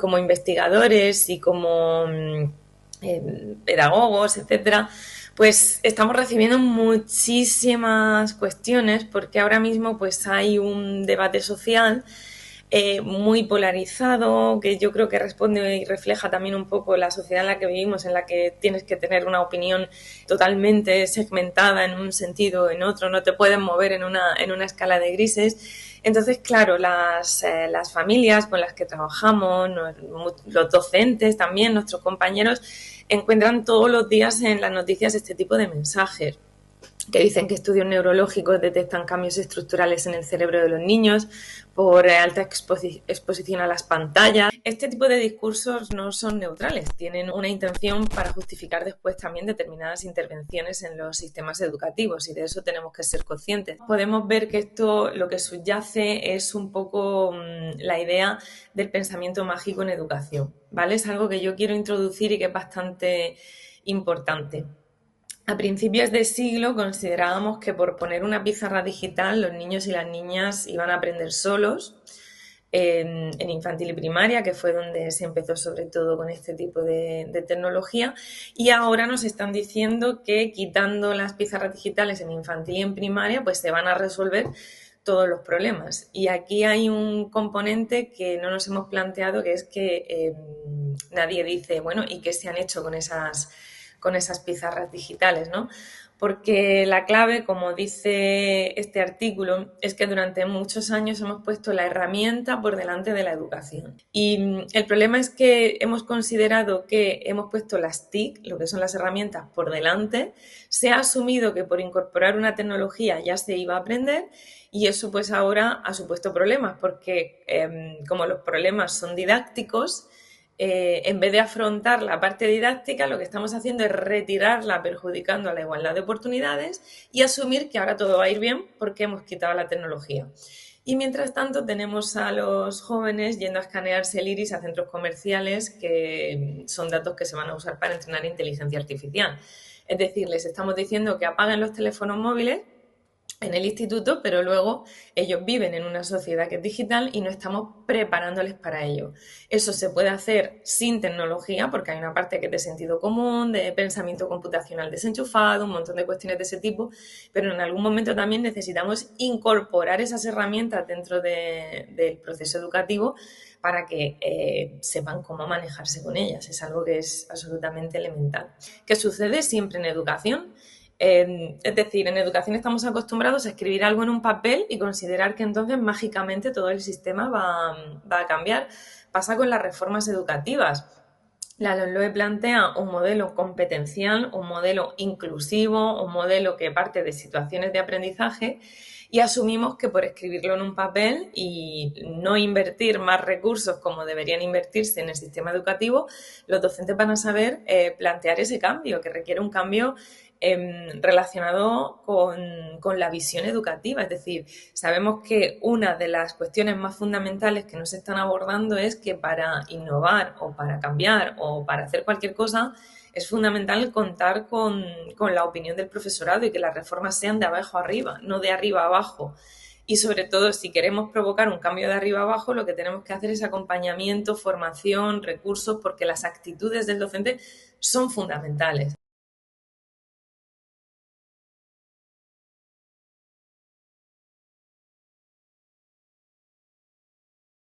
como investigadores y como pedagogos, etcétera, pues estamos recibiendo muchísimas cuestiones porque ahora mismo pues hay un debate social muy polarizado, que yo creo que responde y refleja también un poco la sociedad en la que vivimos, en la que tienes que tener una opinión totalmente segmentada en un sentido o en otro, no te puedes mover en una escala de grises. Entonces, claro, las familias con las que trabajamos, los docentes también, nuestros compañeros, encuentran todos los días en las noticias este tipo de mensajes que dicen que estudios neurológicos detectan cambios estructurales en el cerebro de los niños por alta exposición a las pantallas. Este tipo de discursos no son neutrales, tienen una intención para justificar después también determinadas intervenciones en los sistemas educativos y de eso tenemos que ser conscientes. Podemos ver que esto lo que subyace es un poco la idea del pensamiento mágico en educación, ¿vale? Es algo que yo quiero introducir y que es bastante importante. A principios de siglo considerábamos que por poner una pizarra digital los niños y las niñas iban a aprender solos en infantil y primaria, que fue donde se empezó sobre todo con este tipo de tecnología, y ahora nos están diciendo que quitando las pizarras digitales en infantil y en primaria, pues se van a resolver todos los problemas. Y aquí hay un componente que no nos hemos planteado, que es que nadie dice, bueno, ¿y qué se han hecho con esas pizarras digitales, ¿no? Porque la clave, como dice este artículo, es que durante muchos años hemos puesto la herramienta por delante de la educación. Y el problema es que hemos considerado que hemos puesto las TIC, lo que son las herramientas, por delante, se ha asumido que por incorporar una tecnología ya se iba a aprender y eso pues ahora ha supuesto problemas porque como los problemas son didácticos, en vez de afrontar la parte didáctica, lo que estamos haciendo es retirarla, perjudicando a la igualdad de oportunidades y asumir que ahora todo va a ir bien porque hemos quitado la tecnología. Y mientras tanto tenemos a los jóvenes yendo a escanearse el iris a centros comerciales que son datos que se van a usar para entrenar inteligencia artificial. Es decir, les estamos diciendo que apaguen los teléfonos móviles en el instituto, pero luego ellos viven en una sociedad que es digital y no estamos preparándoles para ello. Eso se puede hacer sin tecnología, porque hay una parte que es de sentido común, de pensamiento computacional desenchufado, un montón de cuestiones de ese tipo, pero en algún momento también necesitamos incorporar esas herramientas dentro del proceso educativo para que sepan cómo manejarse con ellas. Es algo que es absolutamente elemental. ¿Qué sucede siempre en educación? Es decir, en educación estamos acostumbrados a escribir algo en un papel y considerar que entonces mágicamente todo el sistema va a cambiar. Pasa con las reformas educativas. La LOMLOE plantea un modelo competencial, un modelo inclusivo, un modelo que parte de situaciones de aprendizaje y asumimos que por escribirlo en un papel y no invertir más recursos como deberían invertirse en el sistema educativo, los docentes van a saber plantear ese cambio, que requiere un cambio relacionado con la visión educativa. Es decir, sabemos que una de las cuestiones más fundamentales que nos están abordando es que para innovar o para cambiar o para hacer cualquier cosa es fundamental contar con la opinión del profesorado y que las reformas sean de abajo arriba, no de arriba abajo. Y sobre todo, si queremos provocar un cambio de arriba abajo, lo que tenemos que hacer es acompañamiento, formación, recursos, porque las actitudes del docente son fundamentales.